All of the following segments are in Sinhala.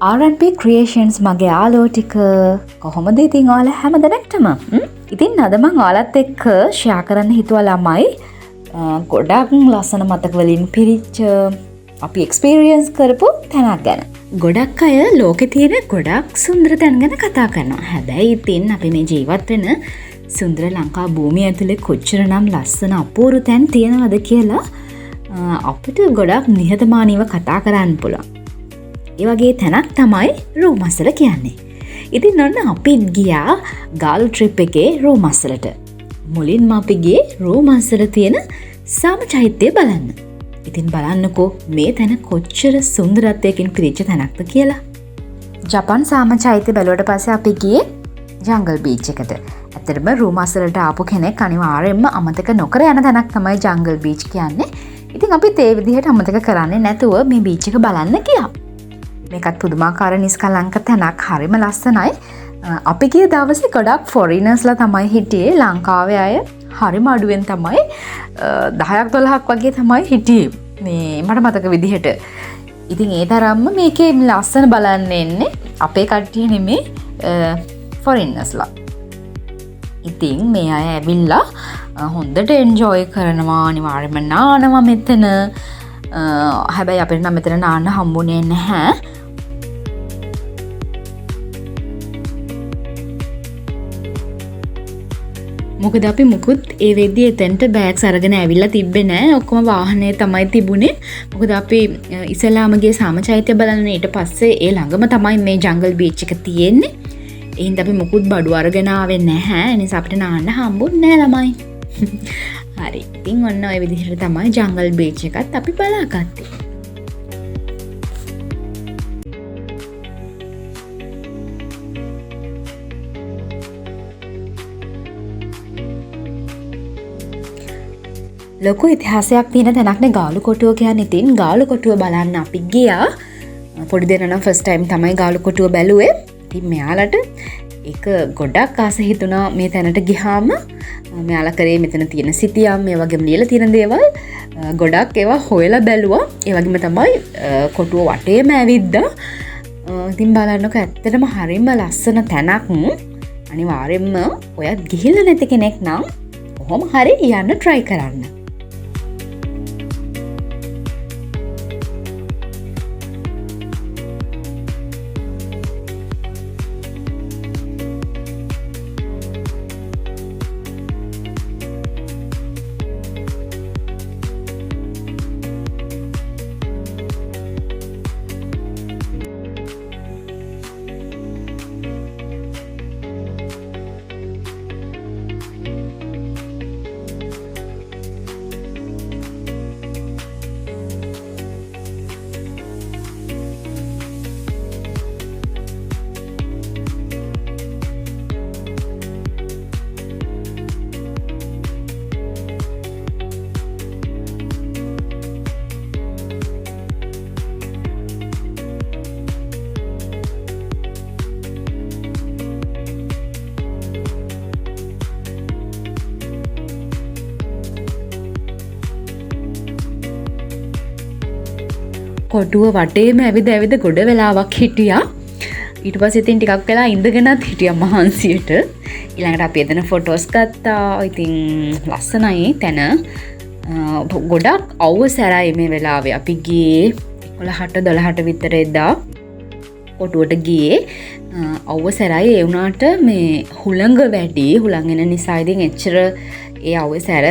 R&B Creations මගේ යාළුවෝ ටික කොහොමද ඉතින් ඔයාලා හැමදෙනාටම ඉතින් අද මම ඔයාලත් එක්ක ෂෙයා කරන්න හිතුවා ළමයි ගොඩක් ලස්සන මතක වලින් පිරිච්ච අපි එක්ස්පීරියන්ස් කරපු තැනක් ගැන. ගොඩක් අය ලෝකේ තියෙන ගොඩක් සුන්දර තැන් ගැන කතා කරනවා. හැබැයි ඉතින් අපි මේ ජීවත් වෙන සුන්දර ලංකා භූමිය ඇතුලේ කොච්චරනම් ලස්සන අපූර්ව තැන් තියෙනවද කියලා අපිට ගොඩක් නිහතමානීව කතා කරන්න පුළුවන්. ඒ වගේ තැනක් තමයි රෝමස්සල කියන්නේ. ඉතින් ඔන්න අපි ගියා ගාලු ට්‍රිප් එකේ රෝමස්සලට. මුලින්ම අපි ගියේ රෝමස්සල තියෙන සාම චෛත්‍යය බලන්න. ඉතින් බලන්නකෝ මේ තැන කොච්චර සුන්දරත්වයකින් පිරිච්ච තැනක්ද කියලා. ජපන් සාම චෛත්‍ය බැලුවට පස්සේ අපි ගියේ ජංගල් බීච් එකට. ඇත්තටම රෝමස්සලට ආපු කෙනෙක් අනිවාර්යයෙන්ම අමතක නොකර යන තැනක් තමයි ජංගල් බීච් කියන්නේ. ඉතින් අපිත් ඒ විදිහට අමතක කරන්නේ නැතුව මේ බීච් එක බලන්න ගියා. මේකත් පුදුමාකාර නිස්කලංක තැනක්, හරිම ලස්සනයි. අපි ගිය දවසේ ගොඩක් ෆොරිනර්ස්ලා තමයි හිටියේ. ලංකාවේ අය හරිම අඩුවෙන් තමයි 10ක් 12ක් වගේ තමයි හිටියේ. මේ මට මතක විදිහට. ඉතින් ඒ තරම්ම මේකේ ලස්සන බලන්න එන්නේ අපේ කට්ටිය නෙමේ ෆොරිනර්ස්ලා. ඉතින් මේ අය ඇවිල්ලා හොඳට එන්ජොයි කරනවා, අනිවාර්යයෙන්ම නානවා මෙතන. හැබැයි අපිට නම් මෙතන නාන්න හම්බුනේ නැහැ. මොකද අපි මුකුත් ඒ වෙද්දි එතෙන්ට බෑග්ස් අරගෙන ඇවිල්ලා තිබ්බේ නැහැ. ඔක්කොම වාහනේ තමයි තිබුණේ. මොකද අපි ඉස්සෙල්ලාම ගියේ සාම චෛත්‍ය බලන්න. ඊට පස්සේ ඒ ළඟම තමයි මේ ජංගල් බීච් එක තියෙන්නේ. ඒ හින්දා අපි මුකුත් බඩු අරගෙන ආවේ නැහැ. ඒ නිසා අපිට නාන්න හම්බුන්නේ නැහැ ළමයි. හරි. ඉතින් ඔන්න ඔය විදිහට තමයි ජංගල් බීච් එකත් අපි බලාගත්තේ. ලොකු ඉතිහාසයක් තියෙන තැනක්නේ ගාලු කොටුව කියන්නේ. ඉතින් ගාලු කොටුව බලන්න අපි ගියා. පොඩි දෙනා නම් ෆස්ට් ටයිම් තමයි ගාලු කොටුව බැලුවේ. ඉතින් මෙයාලට ඒක ගොඩක් ආස හිතුණා මේ තැනට ගියාම. මෙයාලා කරේ මෙතන තියෙන සිතියම්, මේ වගේම ලියලා තියෙන දේවල් ගොඩක් ඒවා හොයලා බැලුවා. ඒ වගේම තමයි කොටුව වටේම ඇවිද්දා. ඉතින් බලන්නකෝ ඇත්තටම හරිම ලස්සන තැනක්. අනිවාර්යයෙන්ම ඔයත් ගිහිල්ලා නැති කෙනෙක් නම් කොහොම හරි යන්න try කරන්න. කොටුව වටේම ඇවිද ගොඩ වෙලාවක් හිටියා. ඊට පස්සේ ඉතින් ටිකක් වෙලා ඉඳගෙනත් හිටියා මහන්සියට. ඊළඟට අපි එතන ෆොටෝස් ගත්තා. ඉතින් ලස්සනයි තැන. ගොඩක් අවුව සැරයි මේ වෙලාවේ. අපි ගියේ 11ට 12ට විතර එදා කොටුවට ගියේ. අවුව සැරයි. ඒ වුණාට මේ හුළඟ වැඩි. හුළං එන නිසා ඉතින් එච්චර ඒ අවුව සැර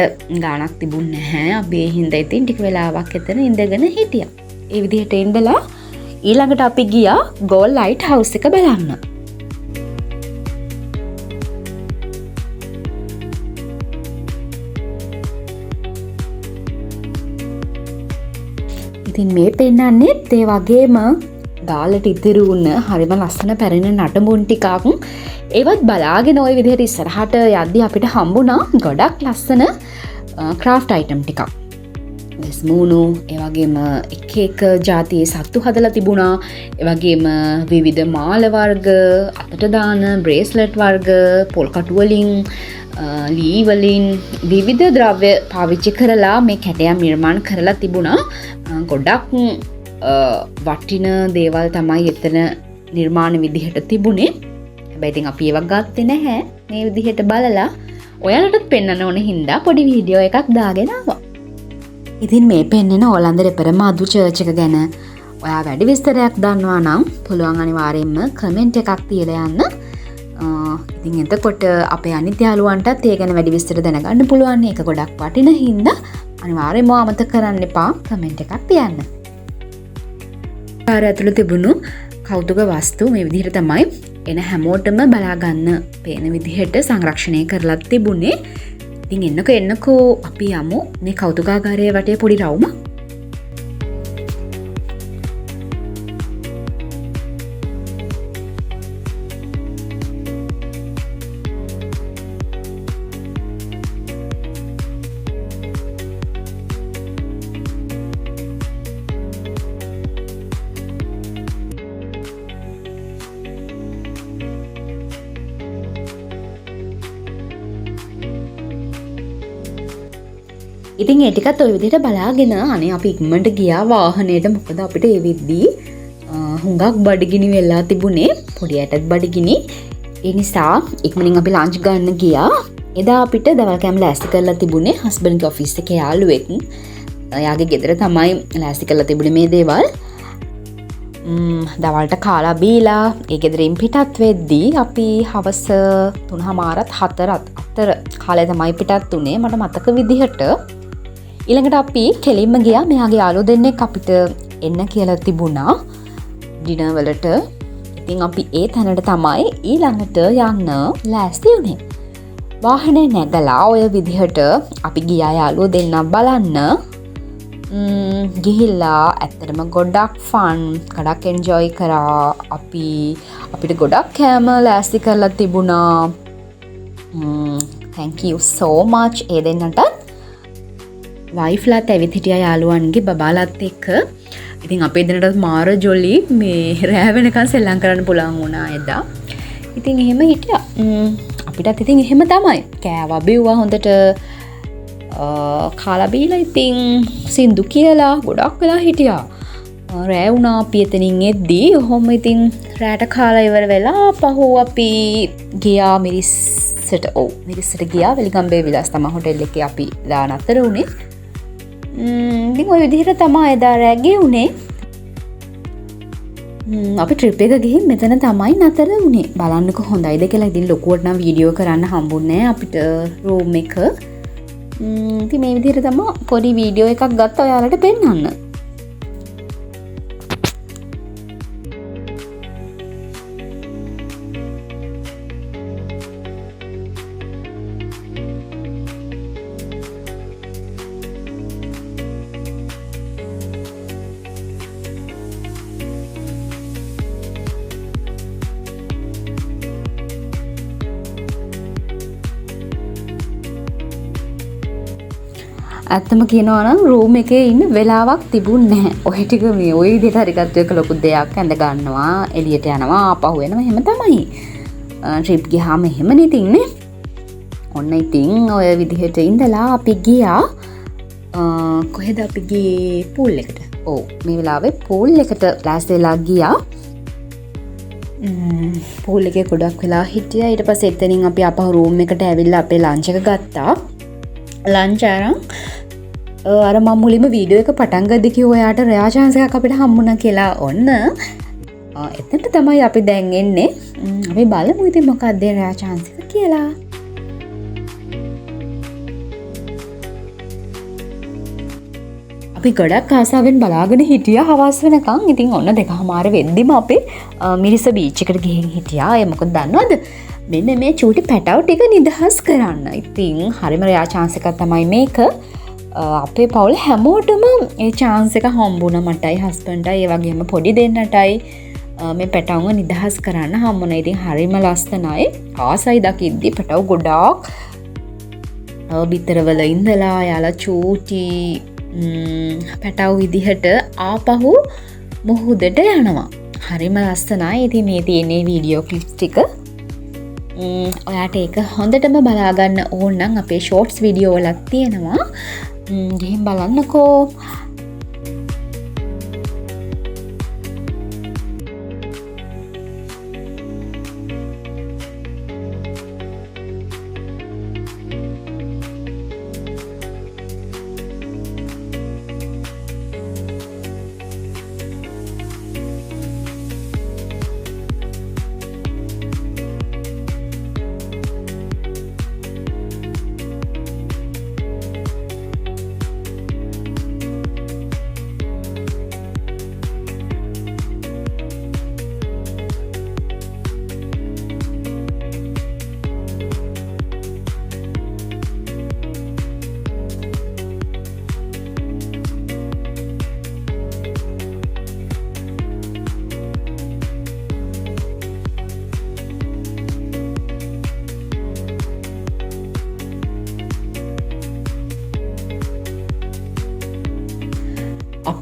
ගාණක් තිබුණේ නැහැ. අපි ඒ හින්දා ඉතින් ටික වෙලාවක් එතන ඉඳගෙන හිටියා. ඒ විදිහට ඉඳලා ඊළඟට අපි ගියා ගෝල් ලයිට් හවුස් එක බලන්න. ඉතින් මේ පෙන්නන්නේත් ඒ වගේම ගාලට ඉතිරි වුණ හරිම ලස්සන පැරෙන නටඹුන් ටිකක්. ඒවත් බලාගෙන ওই විදිහට ඉස්සරහට යද්දි අපිට හම්බුණා ගොඩක් ලස්සන ක්‍රාෆ්ට් අයිටම් ටිකක්. ස්මූනු, ඒ වගේම එක ජාතියේ සත්තු හදලා තිබුණා. ඒ වගේම විවිධ මාල වර්ග, අතට දාන බ්‍රේස්ලට් වර්ග, පොල් කටු වලින්, ලී වලින් විවිධ ද්‍රව්‍ය පාවිච්චි කරලා මේ කැටයම් නිර්මාණ කරලා තිබුණා. ගොඩක් වටින දේවල් තමයි එතන නිර්මාණ විදිහට තිබුණේ. හැබැයි ඉතින් අපි ඒවක් ගත්තේ නැහැ. මේ විදිහට බලලා ඔයාලටත් පෙන්වන්න ඕන හින්දා පොඩි වීඩියෝ එකක් දාගෙන ආවා. ඉතින් මේ පෙන්වන ඕලන්ද රෙපර මදු චර්ච් එක ගැන ඔයා වැඩි විස්තරයක් දන්නවා නම් පුළුවන් අනිවාර්යයෙන්ම කමෙන්ට් එකක් තියලා යන්න. ඉතින් එතකොට අපේ අනිත් යාළුවන්ටත් ඒ ගැන වැඩි විස්තර දැනගන්න පුළුවන්. ඒක ගොඩක් වටින හින්දා අනිවාර්යයෙන්ම අමතක කරන්න එපා කමෙන්ට් එකක් තියන්න. කාර්ය ඇතුළේ තිබුණු කෞතුක වස්තු මේ විදිහට තමයි එන හැමෝටම බලාගන්න පේන විදිහට සංරක්ෂණය කරලා තිබුණේ. ඉතින් එන්නකෝ අපි යමු මේ කෞතුකාගාරයේ වටේ පොඩි රවුමක්. ඉතින් ඒ ටිකත් ඔය විදිහට බලාගෙන අනේ අපි ඉක්මනට ගියා වාහනේට. මොකද අපිට ඒ වෙද්දී හුඟක් බඩගිනි වෙලා තිබුණේ. පොඩි ඇටත් බඩගිනි. ඒ නිසා ඉක්මනින් අපි ලන්ච් ගන්න ගියා. එදා අපිට දවල් කෑම ලෑස්ති කරලා තිබුණේ හස්බන්ඩ්ගේ ඔෆිස් එකේ යාළුවෙක්. එයාගේ ගෙදර තමයි ලෑස්ති කරලා තිබුණේ මේ දේවල්. දවල්ට කාලා බීලා ඒ ගෙදරින් පිටත් වෙද්දී අපි හවස 3:00 අතර කාලේ තමයි පිටත් උනේ මට මතක විදිහට. ඊළඟට අපි කෙලින්ම ගියා මෙයාගේ යාළුවෝ දෙන්නෙක් අපිට එන්න කියලා තිබුණා ඩිනර් වලට. ඉතින් අපි ඒ තැනට තමයි ඊළඟට යන්න ලෑස්ති වුණේ. වාහනේ නැගලා ඔය විදිහට අපි ගියා යාළුවෝ දෙන්නා බලන්න. ගිහිල්ලා ඇත්තටම ගොඩක් ෆන් ගොඩක් එන්ජොයි කරා. අපිට ගොඩක් කෑම ලෑස්ති කරලා තිබුණා. thank you so much ඒ දෙන්නට. වයිෆ්ලාත් ඇවිත් හිටියා යාළුවන්ගේ බබාලාත් එක්ක. ඉතින් අපේ දෙන්නටත් මාර ජොලි මේ රෑ වෙනකන් සෙල්ලම් කරන්න පුළුවන් වුණා එදා. ඉතින් එහෙම හිටියා. අපිටත් ඉතින් එහෙම තමයි. කෑවා බිව්වා හොඳට. කාලා බීලා ඉතින් සින්දු කියලා ගොඩක් වෙලා හිටියා. රෑ වුණා අපි එතනින් එද්දී. ඔහොම ඉතින් රෑට කාලා ඉවර වෙලා පහු අපි ගියා මිරිස්සට. මිරිස්සට ගියා. වෙලිගම්බේ විලාස් තමයි හොටෙල් එකේ අපි දාන අතර උනේ. ඉතින් ඔය විදිහට තමයි එදා රෑ ගියුනේ. අපි ට්‍රිප් එක ගිහින් මෙතන තමයි නතර වුණේ. බලන්නකො හොඳයිද කියලා. ඉතින් ලොකුවට නම් වීඩියෝ කරන්න හම්බුන්නේ නැහැ අපිට රූම් එක. ඉතින් මේ විදිහට තමයි පොඩි වීඩියෝ එකක් ගත්තා ඔයාලට පෙන්නන්න. ඇත්තම කියනවා නම් රූම් එකේ ඉන්න වෙලාවක් තිබුණේ නැහැ. ඔය ටික මේ ওই විදිහට හරි ගත්ත එක ලොකු දෙයක්. ඇඳ ගන්නවා, එළියට යනවා, ආපහු එනවා එහෙම තමයි. ට්‍රිප් ගියාම එහෙමනේ තින්නේ. ඔන්න ඉතින් ඔය විදිහට ඉඳලා අපි ගියා කොහෙද අපි ගියේ? පූල් එකට. ඔව් මේ වෙලාවේ පූල් එකට ක්ලාස් වෙලා ගියා. පූල් එකේ ගොඩක් වෙලා හිටියා. ඊට පස්සේ එතනින් අපි ආපහු රූම් එකට ඇවිල්ලා අපේ ලන්ච් එක ගත්තා. ලන්ච් අරන් අර මම මුලින්ම වීඩියෝ එක පටන් ගද්දි කිව්වා ඔයාට රෙයා chance එකක් අපිට හම්බුණා කියලා. ඔන්න එතනට තමයි අපි දැන් එන්නේ. අපි බලමු ඉතින් මොකක්ද රෙයා chance එක කියලා. අපි ගොඩක් ආසාවෙන් බලාගෙන හිටියා හවස් වෙනකන්. ඉතින් ඔන්න 2:00 වෙද්දිම අපි මිරිස බීච් එකට ගිහින් හිටියා. ඒ මොකද දන්නවද? මෙන්න මේ චූටි පැටව ටික නිදහස් කරන්න. ඉතින් හරිම රෙයා chance එකක් තමයි මේක. අපේ පවුල හැමෝටම ඒ chance එක හම්බුණා. මටයි හස්බන්ඩ්ටයි ඒ වගේම පොඩි දෙන්නටයි මේ පැටවුව නිදහස් කරන්න හම්බුණා. ඉතින් හරිම ලස්සනයි. ආසයි දකිද්දි පැටව ගොඩාක් බිතරවල ඉඳලා යාලා චූටි පැටව විදිහට ආපහු මුහුදට යනවා. හරිම ලස්සනයි. ඉතින් මේ තියෙන්නේ වීඩියෝ ක්ලිප්ස් ටික. ඔයාට ඒක හොඳටම බලාගන්න ඕන නම් අපේ ෂෝට්ස් වීඩියෝ වලක් තියෙනවා. ගිහින් බලන්නකෝ.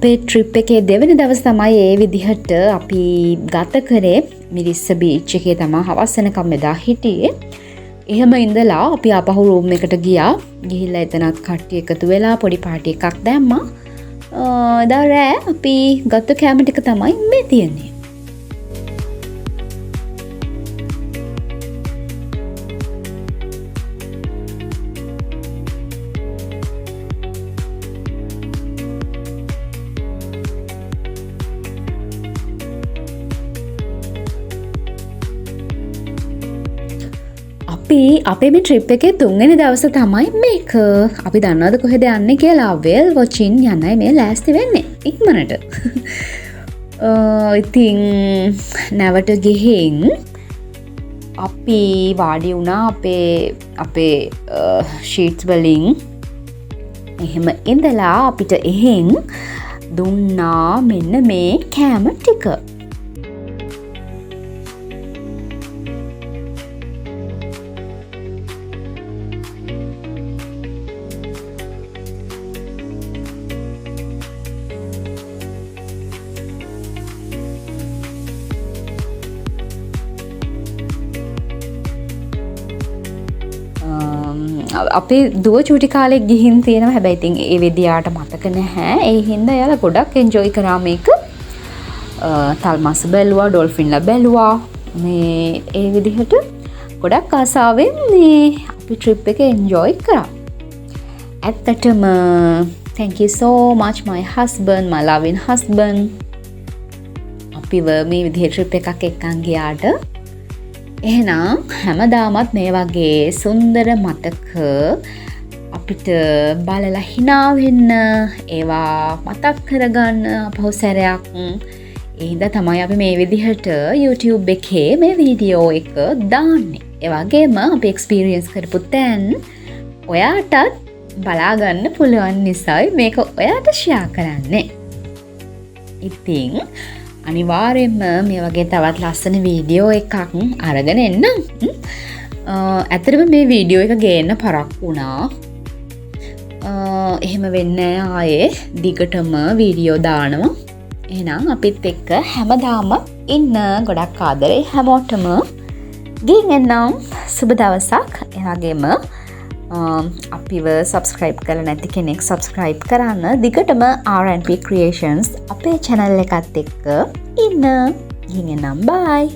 අපේ ට්‍රිප් එකේ දෙවැනි දවස් තමයි ඒ විදිහට අපි ගත කරේ මිරිස්ස බීච් එකේ තමයි හවස් වෙනකම් එදා හිටියේ. එහෙම ඉඳලා අපි ආපහු රූම් එකට ගියා. ගිහිල්ලා එතනත් කට්ටිය එකතු වෙලා පොඩි පාටි එකක් දැම්මා. එදා රෑ අපි ගත්ත කැම ටික තමයි මේ තියෙන්නේ. අපේ මේ ට්‍රිප් එකේ තුන්වෙනි දවස තමයි මේක. අපි දන්නවද කොහෙද යන්නේ කියලා? වේල් වොචින් යන්නයි මේ ලෑස්ති වෙන්නේ ඉක්මනට. ඉතින් නැවට ගිහින් අපි වාඩි වුණා අපේ ෂීට්ස් වලින්. එහෙම ඉඳලා අපිට එහෙන් දුන්නා මෙන්න මේ කෑම ටික. අපේ දුව චූටි කාලෙක් ගිහින් තියෙනවා. හැබැයි ඉතින් ඒ වෙදියාට මතක නැහැ. ඒ හින්දා එයාලා ගොඩක් එන්ජොයි කරා මේක. තල්මස් බැලුවා, ඩොල්ෆින්ලා බැලුවා. මේ ඒ විදිහට ගොඩක් ආසාවෙන් මේ අපි ට්‍රිප් එක එන්ජොයි කරා. ඇත්තටම thank you so much my husband, my loving husband. අපිව මේ විදිහේ ට්‍රිප් එකක් එක්කන් ගියාට එහෙනම් හැමදාමත් මේ වගේ සුන්දර මතක අපිට බලලා hina වෙන්න, ඒවා මතක් කරගන්න අපහු සැරයක්. ඒ හින්දා තමයි අපි මේ විදිහට YouTube එකේ මේ වීඩියෝ එක දාන්නේ. ඒ වගේම අපි එක්ස්පීරියන්ස් කරපු තැන් ඔයාටත් බලා ගන්න පුළුවන් නිසායි මේක ඔයාට ෂෙයා කරන්නේ. ඉතින් අනිවාර්යෙන්ම මේ වගේ තවත් ලස්සන වීඩියෝ එකක් අරගෙන එන්නම්. ඇත්තටම මේ වීඩියෝ එක ගේන්න පරක්කු වුණා. එහෙම වෙන්නේ ආයේ දිගටම වීඩියෝ දානවා. එහෙනම් අපිත් එක්ක හැමදාම ඉන්න. ගොඩක් ආදරේ හැමෝටම. ගිහින් එන්නම්. සුබ දවසක්. ඒ වගේම අපිව සබස්ක්‍රයිබ් කරලා නැති කෙනෙක් සබස්ක්‍රයිබ් කරන්න. දිගටම R&P Creations අපේ channel එකත් එක්ක ඉන්න. ගිහින් එන්නම්. bye.